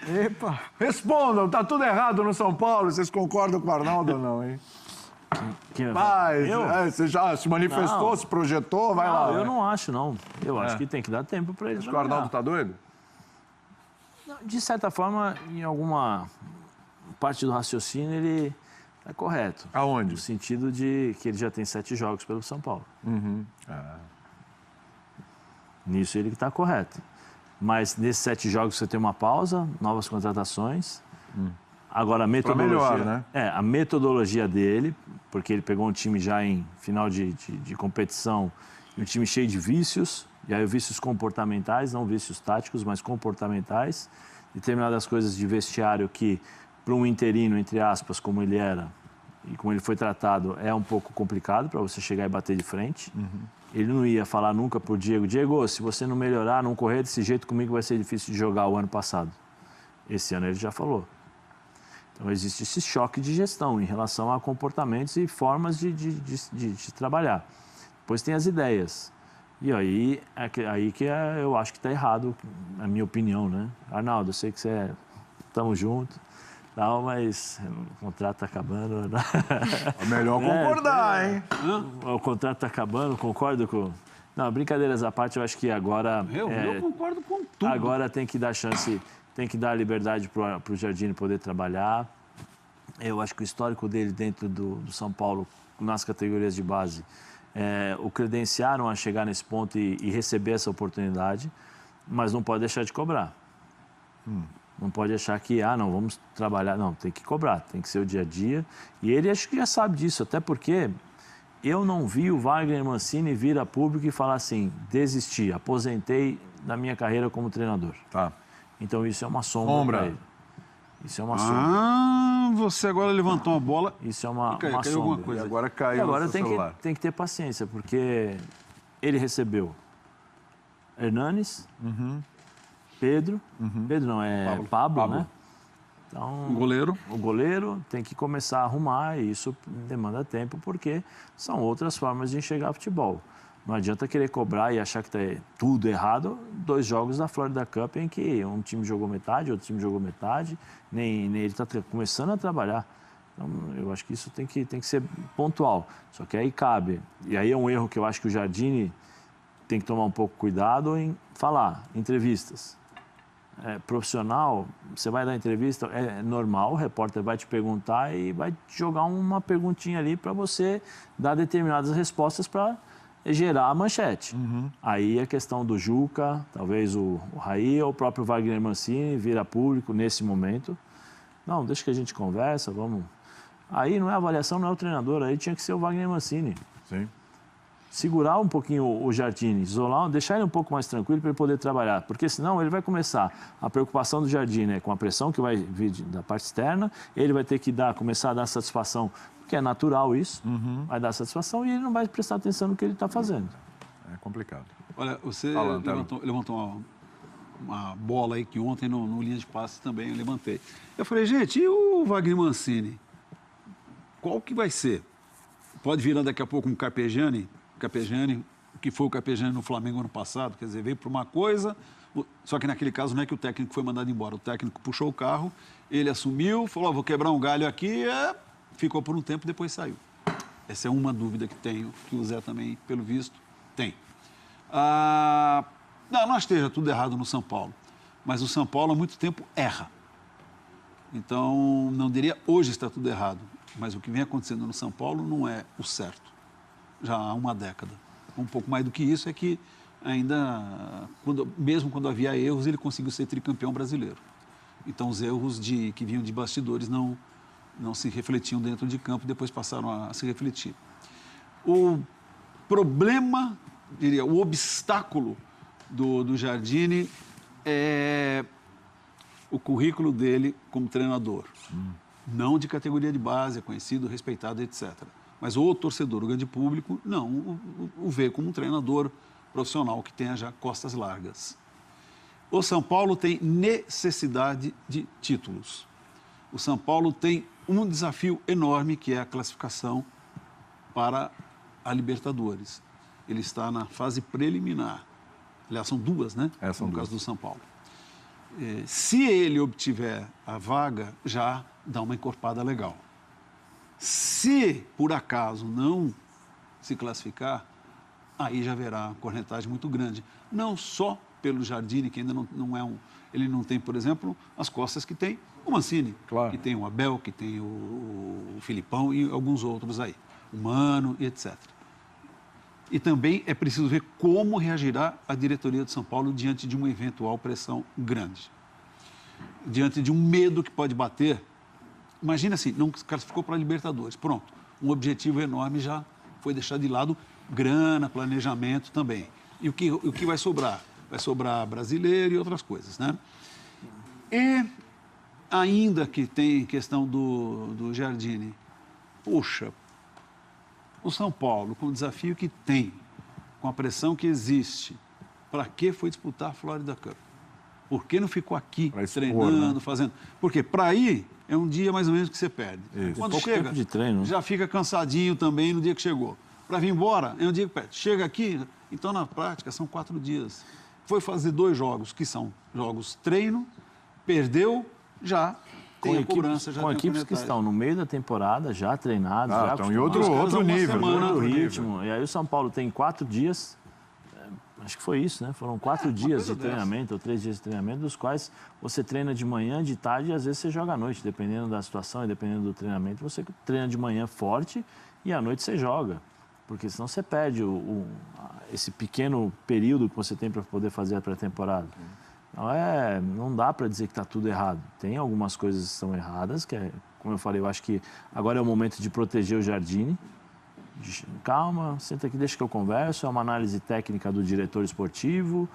Epa! Respondam, tá tudo errado no São Paulo. Vocês concordam com o Arnaldo ou não, hein? Mas, você já se manifestou, não. Se projetou, vai lá. Eu não acho, não. Eu acho que tem que dar tempo para ele Acho que o Arnaldo tá doido? De certa forma, em alguma parte do raciocínio, ele é correto. Aonde? No sentido de que ele já tem 7 jogos pelo São Paulo. Nisso ele está correto. Mas nesses 7 jogos você tem uma pausa, novas contratações. Agora a metodologia, melhor, né? a metodologia dele, porque ele pegou um time já em final de competição, um time cheio de vícios, e aí vícios comportamentais, não vícios táticos, mas comportamentais, determinadas coisas de vestiário que para um interino, entre aspas, como ele era e como ele foi tratado, é um pouco complicado para você chegar e bater de frente. Ele não ia falar nunca por Diego, se você não melhorar, não correr desse jeito comigo, vai ser difícil de jogar o ano passado. Esse ano ele já falou. Então, existe esse choque de gestão em relação a comportamentos e formas de trabalhar. Depois tem as ideias. E aí eu acho que está errado, na minha opinião, né? Arnaldo, eu sei que estamos juntos, mas o contrato está acabando. Né? É melhor concordar, hein? O contrato está acabando, concordo com... Não, brincadeiras à parte, eu acho que agora... Eu concordo com tudo. Agora tem que dar chance... Tem que dar liberdade para o Giardini poder trabalhar. Eu acho que o histórico dele dentro do São Paulo, nas categorias de base, o credenciaram a chegar nesse ponto e receber essa oportunidade, mas não pode deixar de cobrar. Não pode achar que, não, vamos trabalhar. Não, tem que cobrar, tem que ser o dia a dia. E ele acho que já sabe disso, até porque eu não vi o Wagner Mancini vir a público e falar assim, desisti, aposentei da minha carreira como treinador. Tá. Então, isso é uma sombra para ele. Isso é uma sombra. Você agora levantou uma bola. Isso é uma caiu sombra. alguma coisa. E agora caiu no seu celular. Tem que ter paciência, porque ele recebeu Hernanes, Pedro, Pedro não, Pablo, né? Então, O goleiro. Tem que começar a arrumar e isso demanda tempo, porque são outras formas de enxergar futebol. Não adianta querer cobrar e achar que está tudo errado. 2 jogos da Florida Cup em que um time jogou metade, outro time jogou metade, nem ele está começando a trabalhar. Então, eu acho que isso tem que ser pontual. Só que aí cabe. E aí é um erro que eu acho que o Giardini tem que tomar um pouco cuidado em falar, entrevistas. Profissional, você vai dar entrevista, é normal, o repórter vai te perguntar e vai te jogar uma perguntinha ali para você dar determinadas respostas para gerar a manchete. Aí a questão do Juca, talvez o Raí ou o próprio Wagner Mancini vir a público nesse momento. Não, deixa que a gente conversa, vamos... Aí não é avaliação, não é o treinador, aí tinha que ser o Wagner Mancini. Sim. Segurar um pouquinho o Giardini, isolar, deixar ele um pouco mais tranquilo para ele poder trabalhar, porque senão ele vai começar, a preocupação do Giardini com a pressão que vai vir da parte externa, ele vai ter que começar a dar satisfação, porque é natural isso, vai dar satisfação e ele não vai prestar atenção no que ele está fazendo. É complicado. Olha, você levantou uma bola aí que ontem no linha de passe também eu levantei. Eu falei, gente, e o Wagner Mancini? Qual que vai ser? Pode virar daqui a pouco um Carpegiani, que foi o Carpegiani no Flamengo ano passado, quer dizer, veio para uma coisa, só que naquele caso não é que o técnico foi mandado embora, o técnico puxou o carro, ele assumiu, falou, vou quebrar um galho aqui, ficou por um tempo e depois saiu. Essa é uma dúvida que tenho, que o Zé também, pelo visto, tem. Não esteja tudo errado no São Paulo, mas o São Paulo há muito tempo erra. Então, não diria hoje está tudo errado, mas o que vem acontecendo no São Paulo não é o certo. Já há uma década. Um pouco mais do que isso é que ainda, mesmo quando havia erros, ele conseguiu ser tricampeão brasileiro. Então, os erros que vinham de bastidores não se refletiam dentro de campo, depois passaram a se refletir. O problema, diria, o obstáculo do Giardini é o currículo dele como treinador. Não de categoria de base, é conhecido, respeitado, etc. Mas o torcedor, o grande público, não o vê como um treinador profissional que tenha já costas largas. O São Paulo tem necessidade de títulos. O São Paulo tem um desafio enorme, que é a classificação para a Libertadores. Ele está na fase preliminar. Aliás, são 2, né? São no 2. caso do São Paulo. Se ele obtiver a vaga, já dá uma encorpada legal. Se, por acaso, não se classificar, aí já haverá uma correntagem muito grande. Não só pelo Jardine, que ainda não é um... Ele não tem, por exemplo, as costas que tem o Mancini, claro, que tem o Abel, que tem o Filipão e alguns outros aí, o Mano e etc. E também é preciso ver como reagirá a diretoria de São Paulo diante de uma eventual pressão grande. Diante de um medo que pode bater. Imagina assim, não classificou para a Libertadores. Pronto, um objetivo enorme já foi deixado de lado, grana, planejamento também. E o que vai sobrar? Vai sobrar brasileiro e outras coisas, né? E ainda que tem questão do Jardine, puxa, o São Paulo, com o desafio que tem, com a pressão que existe, para que foi disputar a Florida Cup? Por que não ficou aqui treinando, fazendo? Porque para ir é um dia mais ou menos que você perde. Isso. Quando Pouco chega, tempo de treino. já fica cansadinho também no dia que chegou. Para vir embora é um dia que perde. Chega aqui, então na prática são 4 dias. Foi fazer 2 jogos, que são jogos treino, perdeu, já tem a cobrança. Já com tem equipes que estão no meio da temporada, já treinados, já estão em outro nível. Outro ritmo. E aí o São Paulo tem 4 dias, acho que foi isso, né? Foram 4 dias de treinamento, ou 3 dias de treinamento, dos quais você treina de manhã, de tarde e às vezes você joga à noite, dependendo da situação e dependendo do treinamento. Você treina de manhã forte e à noite você joga, porque senão você perde esse pequeno período que você tem para poder fazer a pré-temporada. Então, não dá para dizer que está tudo errado. Tem algumas coisas que são erradas, que como eu falei, eu acho que agora é o momento de proteger o Jardine. Calma, senta aqui, deixa que eu converso. É uma análise técnica do diretor esportivo,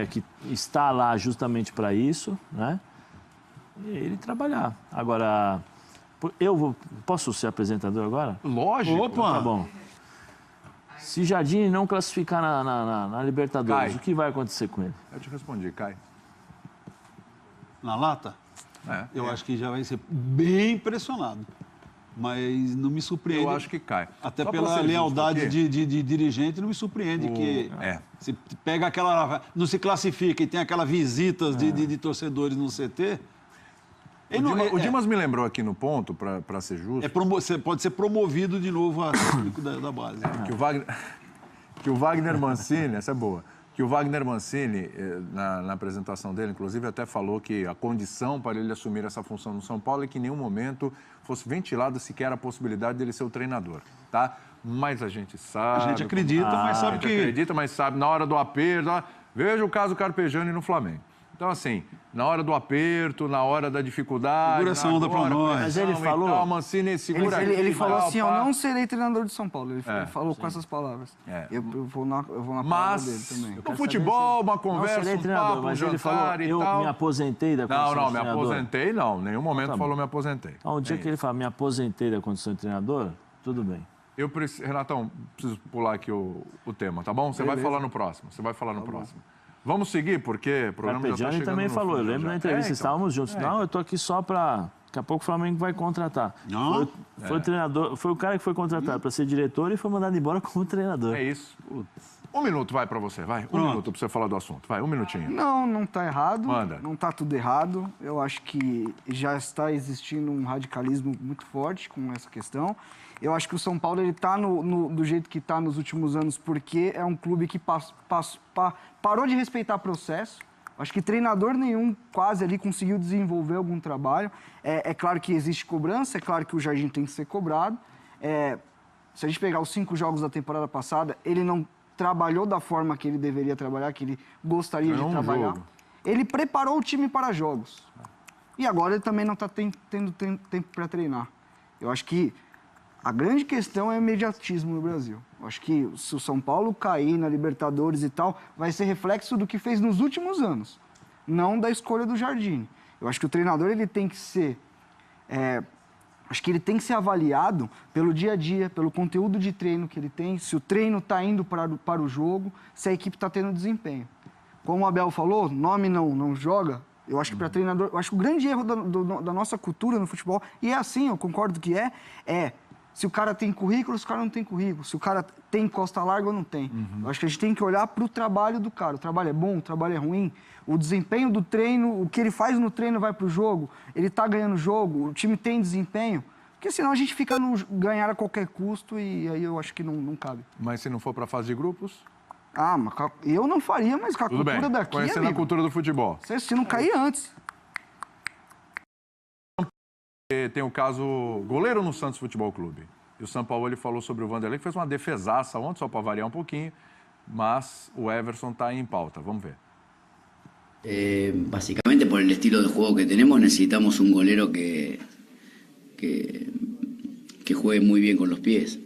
que está lá justamente para isso, né? E ele trabalhar. Agora, posso ser apresentador agora? Lógico. Opa! Tá bom. Se Jardine não classificar na Libertadores, Cai. o que vai acontecer com ele? Eu te respondi, Cai. Na lata? Eu acho que já vai ser bem pressionado. Mas não me surpreende. Eu acho que cai. Até Só pela lealdade de dirigente, não me surpreende que se pega aquela... Não se classifica e tem aquela visitas de torcedores no CT... O Dimas me lembrou aqui no ponto, para ser justo... Você pode ser promovido de novo a técnico da base. Que o Wagner Mancini, essa é boa, que o Wagner Mancini, na apresentação dele, inclusive, até falou que a condição para ele assumir essa função no São Paulo é que em nenhum momento fosse ventilado sequer a possibilidade dele ser o treinador, tá? Mas a gente sabe... A gente acredita, mas sabe que... A gente acredita, mas sabe, na hora do aperto... Veja o caso Carpegiani no Flamengo. Então, assim, na hora do aperto, na hora da dificuldade... Segura essa onda para nós. Mas ele falou... Então, Mancini, segura ele falou assim, eu não serei treinador de São Paulo. Ele falou com essas palavras. Eu vou na palavra dele também. No futebol, uma conversa, um papo, um jantar e tal... Eu me aposentei da condição de Não, me treinador. Aposentei, não. Em nenhum momento falou me aposentei. Então, o dia que ele fala, me aposentei da condição de treinador, tudo bem. Renatão, preciso pular aqui o tema, tá bom? Você vai falar no próximo. Vamos seguir, porque o programa já está chegando também no falou, fim, eu lembro na entrevista, estávamos juntos. Não, eu estou aqui só para... Daqui a pouco o Flamengo vai contratar. Não. Foi o treinador, foi o cara que foi contratado para ser diretor e foi mandado embora como treinador. É isso. 1 minuto vai para você, vai. 1 minuto para você falar do assunto. Vai, 1 minutinho. Não está errado. Manda. Não está tudo errado. Eu acho que já está existindo um radicalismo muito forte com essa questão. Eu acho que o São Paulo está do jeito que está nos últimos anos porque é um clube que parou de respeitar processo. Acho que treinador nenhum quase ali conseguiu desenvolver algum trabalho. É claro que existe cobrança, é claro que o Jardim tem que ser cobrado. Se a gente pegar os 5 jogos da temporada passada, ele não trabalhou da forma que ele deveria trabalhar, que ele gostaria de trabalhar. Jogo. Ele preparou o time para jogos. E agora ele também não está tendo tempo para treinar. Eu acho que a grande questão é o imediatismo no Brasil. Eu acho que se o São Paulo cair na Libertadores e tal, vai ser reflexo do que fez nos últimos anos, não da escolha do Jardine. Eu acho que o treinador ele tem que ser... Acho que ele tem que ser avaliado pelo dia a dia, pelo conteúdo de treino que ele tem, se o treino está indo para o jogo, se a equipe está tendo desempenho. Como o Abel falou, nome não joga. Eu acho que para treinador... Eu acho que o grande erro da nossa cultura no futebol, e é assim, eu concordo que é se o cara tem currículo, se o cara não tem currículo, se o cara tem costa larga ou não tem. Eu acho que a gente tem que olhar para o trabalho do cara. O trabalho é bom, o trabalho é ruim, o desempenho do treino, o que ele faz no treino vai para o jogo, ele está ganhando o jogo, o time tem desempenho. Porque senão a gente fica no ganhar a qualquer custo e aí eu acho que não cabe. Mas se não for para a fase de grupos? Ah, mas eu não faria, mas com a Tudo cultura bem. daqui, Conhecendo amigo, a cultura do futebol. se não cair antes. Tem o caso goleiro no Santos Futebol Clube. E o Sampaoli falou sobre o Vanderlei, que fez uma defesaça ontem, só para variar um pouquinho, mas o Everson está em pauta. Vamos ver. Básicamente por el estilo de juego que tenemos necesitamos un golero que juegue muy bien con los pies.